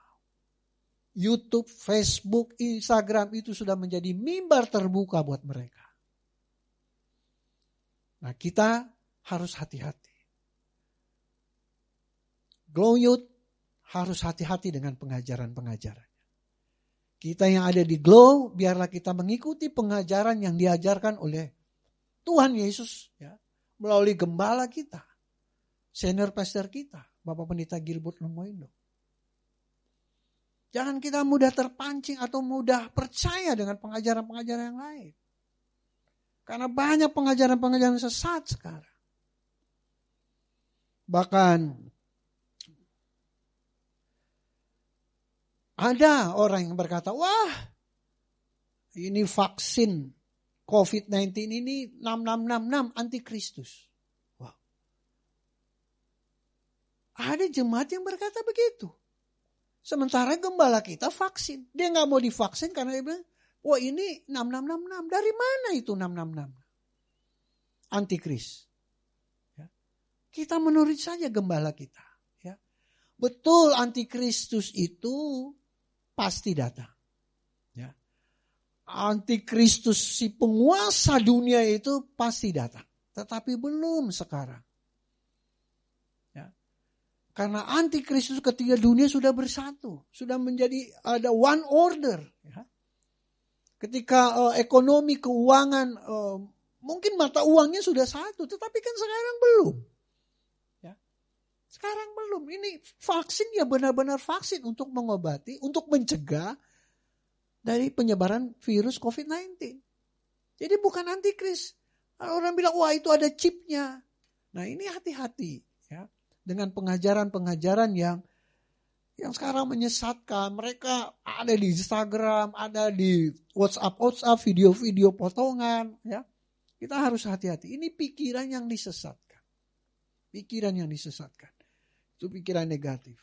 S4: YouTube, Facebook, Instagram itu sudah menjadi mimbar terbuka buat mereka. Nah, kita harus hati-hati. Glow Youth harus hati-hati dengan pengajaran-pengajarannya. Kita yang ada di Glow, biarlah kita mengikuti pengajaran yang diajarkan oleh Tuhan Yesus, ya. Melalui gembala kita, senior pastor kita, Bapak Pendeta Gilbert Lemoindo. Jangan kita mudah terpancing atau mudah percaya dengan pengajaran-pengajaran yang lain. Karena banyak pengajaran-pengajaran sesat sekarang. Bahkan ada orang yang berkata, wah ini vaksin COVID-19 ini 6666 antikristus. Wow. Ada jemaat yang berkata begitu. Sementara gembala kita vaksin. Dia gak mau divaksin karena dia bilang, wah ini 6666. Dari mana itu 666? Antikris. Ya. Kita menurut saja gembala kita. Ya. Betul antikristus itu pasti datang. Ya. Antikristus si penguasa dunia itu pasti datang. Tetapi belum sekarang. Karena antikristus ketika dunia sudah bersatu. Sudah menjadi ada one order. Ya. Ketika ekonomi, keuangan, mungkin mata uangnya sudah satu. Tetapi kan sekarang belum. Ya. Sekarang belum. Ini vaksin ya benar-benar vaksin untuk mengobati, untuk mencegah dari penyebaran virus COVID-19. Jadi bukan antikris. Orang bilang, wah itu ada chipnya. Nah ini hati-hati. Ya. Dengan pengajaran-pengajaran yang sekarang menyesatkan. Mereka ada di Instagram, ada di WhatsApp, video-video potongan. Ya. Kita harus hati-hati. Ini pikiran yang disesatkan. Pikiran yang disesatkan. Itu pikiran negatif.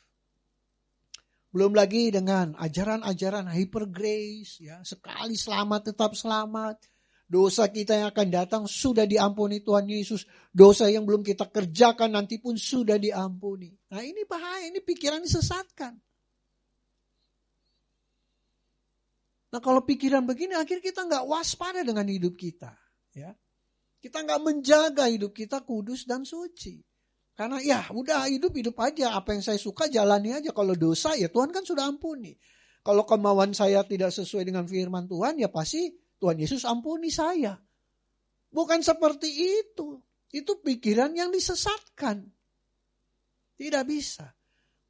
S4: Belum lagi dengan ajaran-ajaran hyper grace. Ya. Sekali selamat, tetap selamat. Dosa kita yang akan datang sudah diampuni Tuhan Yesus. Dosa yang belum kita kerjakan nanti pun sudah diampuni. Nah ini bahaya, ini pikiran disesatkan. Nah kalau pikiran begini akhirnya kita gak waspada dengan hidup kita. Ya. Kita gak menjaga hidup kita kudus dan suci. Karena ya udah hidup aja. Apa yang saya suka jalani aja. Kalau dosa ya Tuhan kan sudah ampuni. Kalau kemauan saya tidak sesuai dengan firman Tuhan ya pasti Tuhan Yesus ampuni saya. Bukan seperti itu. Itu pikiran yang disesatkan. Tidak bisa.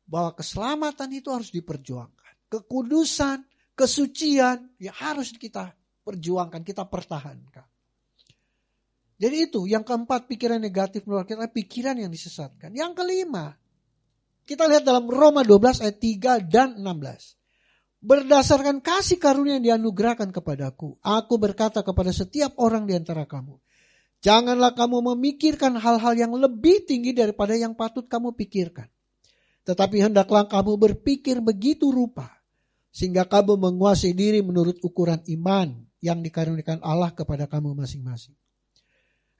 S4: Bahwa keselamatan itu harus diperjuangkan. Kekudusan, kesucian ya harus kita perjuangkan, kita pertahankan. Jadi itu yang keempat pikiran negatif menurut kita, pikiran yang disesatkan. Yang kelima, kita lihat dalam Roma 12 ayat 3 dan 16. Berdasarkan kasih karunia yang dianugerahkan kepadaku, aku berkata kepada setiap orang di antara kamu, janganlah kamu memikirkan hal-hal yang lebih tinggi daripada yang patut kamu pikirkan. Tetapi hendaklah kamu berpikir begitu rupa, sehingga kamu menguasai diri menurut ukuran iman yang dikaruniakan Allah kepada kamu masing-masing.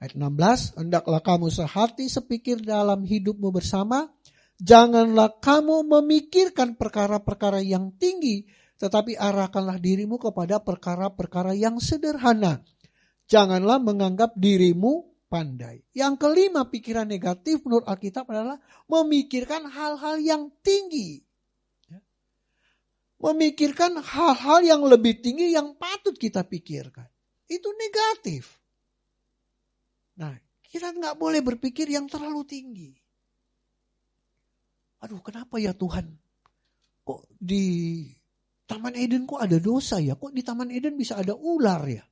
S4: Ayat 16, hendaklah kamu sehati sepikir dalam hidupmu bersama. Janganlah kamu memikirkan perkara-perkara yang tinggi, tetapi arahkanlah dirimu kepada perkara-perkara yang sederhana. Janganlah menganggap dirimu pandai. Yang kelima pikiran negatif menurut Alkitab adalah memikirkan hal-hal yang tinggi. Memikirkan hal-hal yang lebih tinggi yang patut kita pikirkan. Itu negatif. Nah, kita nggak boleh berpikir yang terlalu tinggi. Aduh kenapa ya Tuhan, kok di Taman Eden kok ada dosa ya, kok di Taman Eden bisa ada ular ya.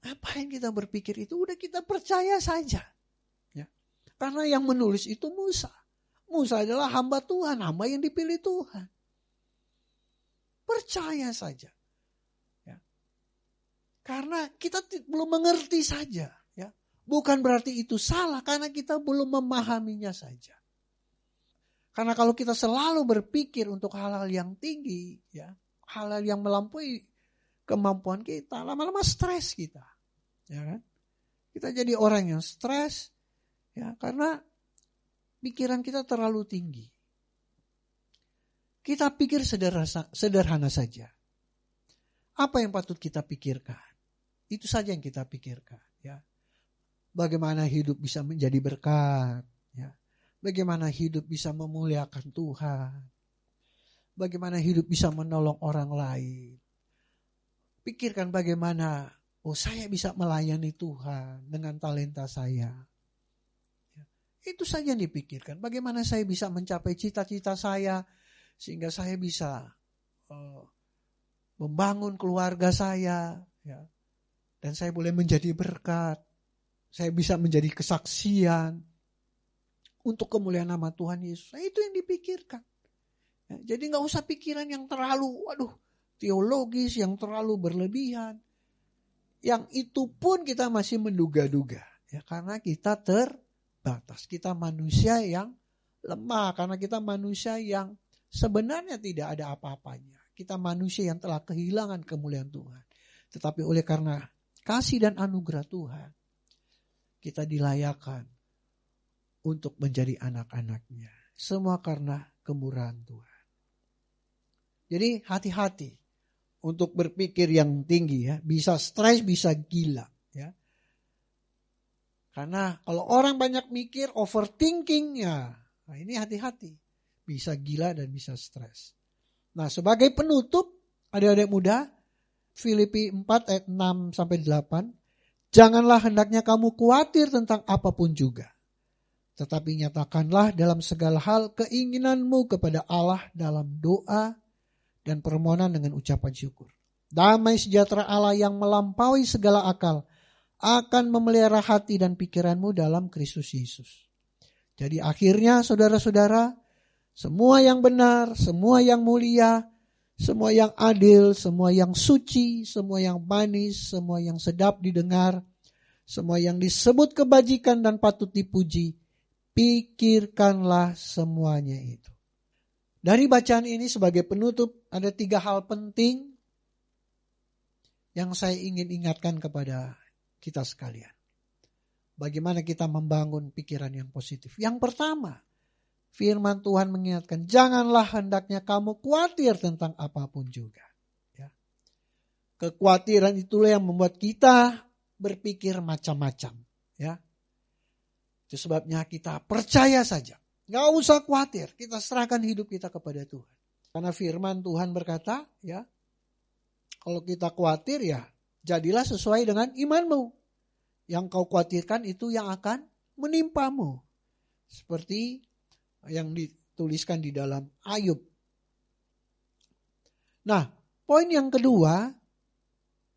S4: Ngapain kita berpikir itu, udah kita percaya saja. Ya. Karena yang menulis itu Musa. Musa adalah hamba Tuhan, hamba yang dipilih Tuhan. Percaya saja. Ya. Karena kita belum mengerti saja. Bukan berarti itu salah karena kita belum memahaminya saja. Karena kalau kita selalu berpikir untuk hal-hal yang tinggi, ya, hal-hal yang melampaui kemampuan kita, lama-lama stres kita. Ya kan? Kita jadi orang yang stres ya karena pikiran kita terlalu tinggi. Kita pikir sederhana saja. Apa yang patut kita pikirkan? Itu saja yang kita pikirkan, ya. Bagaimana hidup bisa menjadi berkat, ya. Bagaimana hidup bisa memuliakan Tuhan. Bagaimana hidup bisa menolong orang lain. Pikirkan bagaimana Oh, saya bisa melayani Tuhan dengan talenta saya. Itu saja yang dipikirkan. Bagaimana saya bisa mencapai cita-cita saya sehingga saya bisa membangun keluarga saya, ya. Dan saya boleh menjadi berkat. Saya bisa menjadi kesaksian untuk kemuliaan nama Tuhan Yesus. Nah, itu yang dipikirkan. Ya, jadi nggak usah pikiran yang terlalu, teologis, yang terlalu berlebihan. Yang itu pun kita masih menduga-duga, ya, karena kita terbatas. Kita manusia yang lemah, karena kita manusia yang sebenarnya tidak ada apa-apanya. Kita manusia yang telah kehilangan kemuliaan Tuhan. Tetapi oleh karena kasih dan anugerah Tuhan, kita dilayakkan untuk menjadi anak-anaknya. Semua karena kemurahan Tuhan. Jadi hati-hati untuk berpikir yang tinggi, ya. Bisa stres, bisa gila, ya. Karena kalau orang banyak mikir, overthinking, ya, nah ini hati-hati. Bisa gila dan bisa stres. Nah, sebagai penutup, adik-adik muda, Filipi 4 ayat 6-8, janganlah hendaknya kamu khawatir tentang apapun juga. Tetapi nyatakanlah dalam segala hal keinginanmu kepada Allah dalam doa dan permohonan dengan ucapan syukur. Damai sejahtera Allah yang melampaui segala akal akan memelihara hati dan pikiranmu dalam Kristus Yesus. Jadi akhirnya saudara-saudara, semua yang benar, semua yang mulia, semua yang adil, semua yang suci, semua yang manis, semua yang sedap didengar, semua yang disebut kebajikan dan patut dipuji, pikirkanlah semuanya itu. Dari bacaan ini sebagai penutup ada 3 hal penting yang saya ingin ingatkan kepada kita sekalian. Bagaimana kita membangun pikiran yang positif. Yang pertama, firman Tuhan mengingatkan, janganlah hendaknya kamu khawatir tentang apapun juga. Ya. Kekhawatiran itulah yang membuat kita berpikir macam-macam. Ya. Itu sebabnya kita percaya saja. Gak usah khawatir, kita serahkan hidup kita kepada Tuhan. Karena firman Tuhan berkata, ya, kalau kita khawatir, ya, jadilah sesuai dengan imanmu. Yang kau khawatirkan itu yang akan menimpamu. Seperti yang dituliskan di dalam Ayub. Nah, poin yang kedua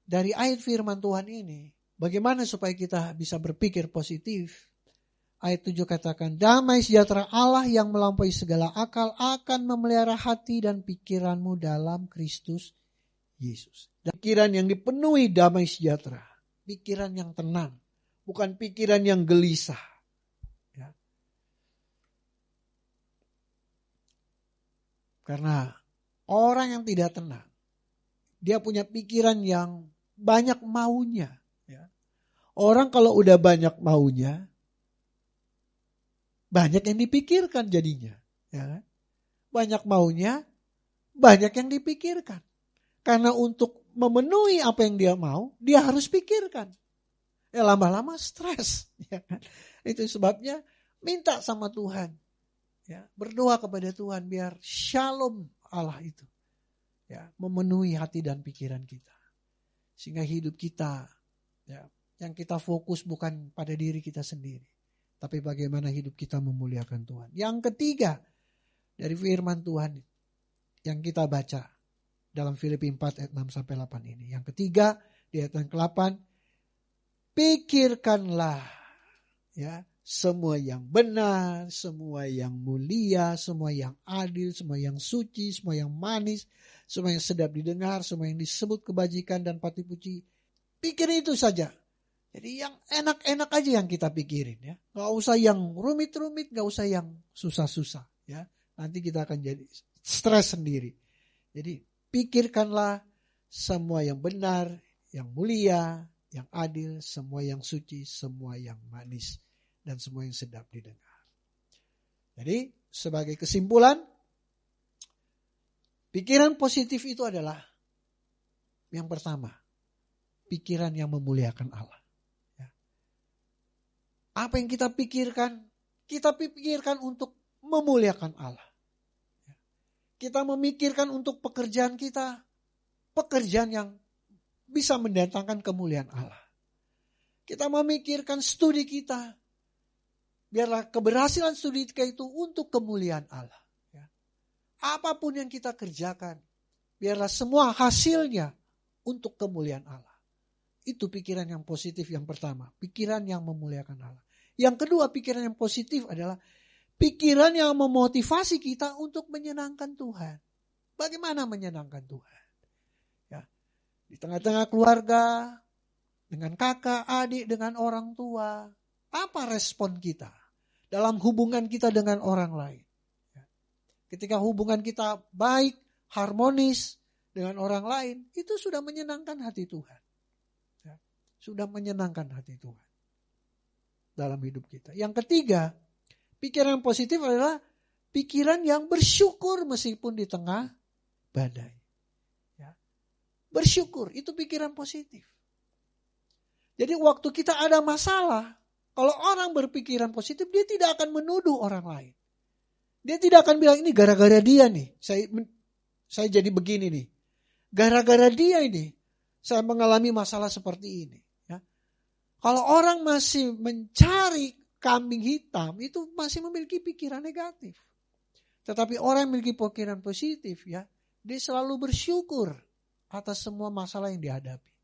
S4: dari ayat firman Tuhan ini, bagaimana supaya kita bisa berpikir positif? Ayat 7 katakan, damai sejahtera Allah yang melampaui segala akal akan memelihara hati dan pikiranmu dalam Kristus Yesus. Pikiran yang dipenuhi damai sejahtera, pikiran yang tenang, bukan pikiran yang gelisah. Ya. Karena orang yang tidak tenang, dia punya pikiran yang banyak maunya. Ya. Orang kalau udah banyak maunya, banyak yang dipikirkan jadinya. Ya. Banyak maunya, banyak yang dipikirkan. Karena untuk memenuhi apa yang dia mau, dia harus pikirkan. Ya lama-lama stres. Ya. Itu sebabnya minta sama Tuhan. Ya, berdoa kepada Tuhan biar shalom Allah itu. Ya, memenuhi hati dan pikiran kita. Sehingga hidup kita, ya, yang kita fokus bukan pada diri kita sendiri. Tapi bagaimana hidup kita memuliakan Tuhan. Yang ketiga dari firman Tuhan yang kita baca dalam Filipi 4 ayat 6-8 ini. Yang ketiga di ayat yang ke-8, pikirkanlah, ya, semua yang benar, semua yang mulia, semua yang adil, semua yang suci, semua yang manis, semua yang sedap didengar, semua yang disebut kebajikan dan patut dipuji. Pikir itu saja. Jadi yang enak-enak aja yang kita pikirin, ya. Gak usah yang rumit-rumit, gak usah yang susah-susah, ya. Nanti kita akan jadi stres sendiri. Jadi pikirkanlah semua yang benar, yang mulia, yang adil, semua yang suci, semua yang manis, dan semua yang sedap didengar. Jadi sebagai kesimpulan, pikiran positif itu adalah yang pertama, pikiran yang memuliakan Allah. Apa yang kita pikirkan untuk memuliakan Allah. Kita memikirkan untuk pekerjaan kita, pekerjaan yang bisa mendatangkan kemuliaan Allah. Kita memikirkan studi kita. Biarlah keberhasilan studi kita itu untuk kemuliaan Allah. Ya. Apapun yang kita kerjakan, biarlah semua hasilnya untuk kemuliaan Allah. Itu pikiran yang positif yang pertama. Pikiran yang memuliakan Allah. Yang kedua, pikiran yang positif adalah pikiran yang memotivasi kita untuk menyenangkan Tuhan. Bagaimana menyenangkan Tuhan? Ya. Di tengah-tengah keluarga, dengan kakak, adik, dengan orang tua. Apa respon kita dalam hubungan kita dengan orang lain? Ya. Ketika hubungan kita baik, harmonis dengan orang lain, itu sudah menyenangkan hati Tuhan. Ya. Sudah menyenangkan hati Tuhan dalam hidup kita. Yang ketiga, pikiran positif adalah pikiran yang bersyukur meskipun di tengah badai. Ya. Bersyukur, itu pikiran positif. Jadi waktu kita ada masalah, kalau orang berpikiran positif, dia tidak akan menuduh orang lain. Dia tidak akan bilang, ini gara-gara dia nih, saya jadi begini nih. Gara-gara dia ini, saya mengalami masalah seperti ini. Ya. Kalau orang masih mencari kambing hitam, itu masih memiliki pikiran negatif. Tetapi orang yang memiliki pikiran positif, ya, dia selalu bersyukur atas semua masalah yang dihadapi.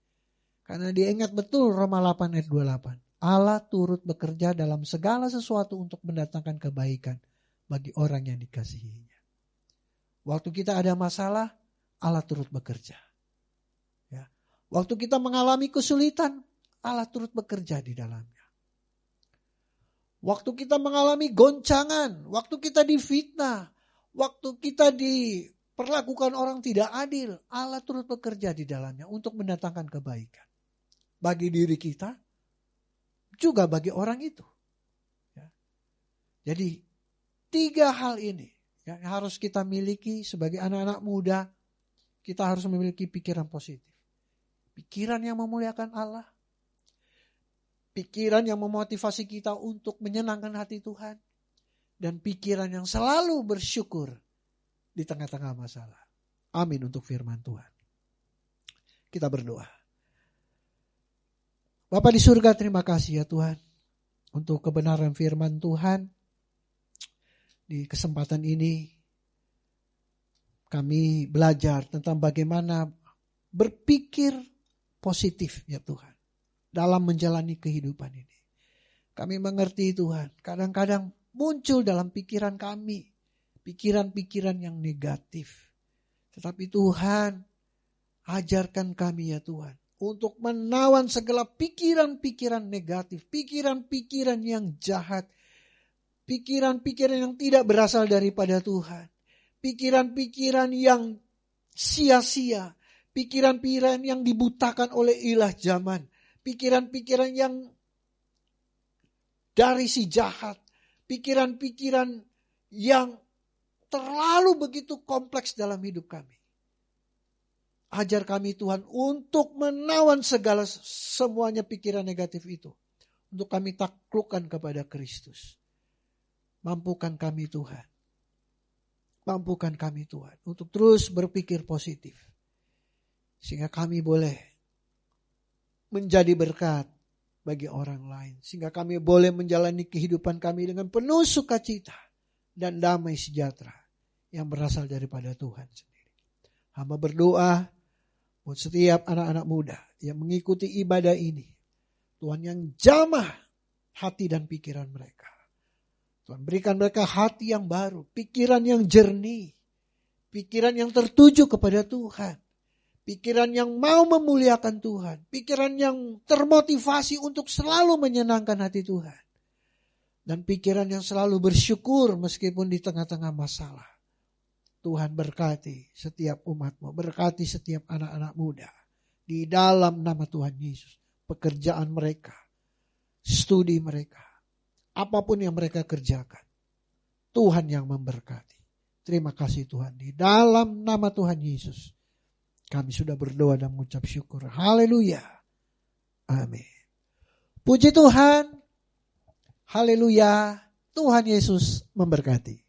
S4: Karena dia ingat betul Roma 8 ayat 28. Allah turut bekerja dalam segala sesuatu untuk mendatangkan kebaikan bagi orang yang dikasihinya. Waktu kita ada masalah, Allah turut bekerja. Ya. Waktu kita mengalami kesulitan, Allah turut bekerja di dalamnya. Waktu kita mengalami goncangan, waktu kita difitnah, waktu kita diperlakukan orang tidak adil, Allah turut bekerja di dalamnya untuk mendatangkan kebaikan. Bagi diri kita, juga bagi orang itu. Ya. Jadi 3 hal ini yang harus kita miliki sebagai anak-anak muda. Kita harus memiliki pikiran positif. Pikiran yang memuliakan Allah. Pikiran yang memotivasi kita untuk menyenangkan hati Tuhan. Dan pikiran yang selalu bersyukur di tengah-tengah masalah. Amin untuk firman Tuhan. Kita berdoa. Bapa di surga, terima kasih ya Tuhan untuk kebenaran firman Tuhan. Di kesempatan ini kami belajar tentang bagaimana berpikir positif ya Tuhan dalam menjalani kehidupan ini. Kami mengerti Tuhan, kadang-kadang muncul dalam pikiran kami pikiran-pikiran yang negatif. Tetapi Tuhan, ajarkan kami ya Tuhan untuk menawan segala pikiran-pikiran negatif, pikiran-pikiran yang jahat, pikiran-pikiran yang tidak berasal daripada Tuhan, pikiran-pikiran yang sia-sia, pikiran-pikiran yang dibutakan oleh ilah zaman, pikiran-pikiran yang dari si jahat, pikiran-pikiran yang terlalu begitu kompleks dalam hidup kami. Ajar kami Tuhan untuk menawan semuanya pikiran negatif itu. Untuk kami taklukkan kepada Kristus. Mampukan kami Tuhan. Mampukan kami Tuhan untuk terus berpikir positif. Sehingga kami boleh menjadi berkat bagi orang lain. Sehingga kami boleh menjalani kehidupan kami dengan penuh sukacita dan damai sejahtera yang berasal daripada Tuhan sendiri. Hamba berdoa buat setiap anak-anak muda yang mengikuti ibadah ini. Tuhan yang jamah hati dan pikiran mereka. Tuhan berikan mereka hati yang baru, pikiran yang jernih, pikiran yang tertuju kepada Tuhan, pikiran yang mau memuliakan Tuhan, pikiran yang termotivasi untuk selalu menyenangkan hati Tuhan, dan pikiran yang selalu bersyukur meskipun di tengah-tengah masalah. Tuhan berkati setiap umat-Mu, berkati setiap anak-anak muda di dalam nama Tuhan Yesus. Pekerjaan mereka, studi mereka, apapun yang mereka kerjakan, Tuhan yang memberkati. Terima kasih Tuhan, di dalam nama Tuhan Yesus kami sudah berdoa dan mengucap syukur. Haleluya. Amin. Puji Tuhan. Haleluya. Tuhan Yesus memberkati.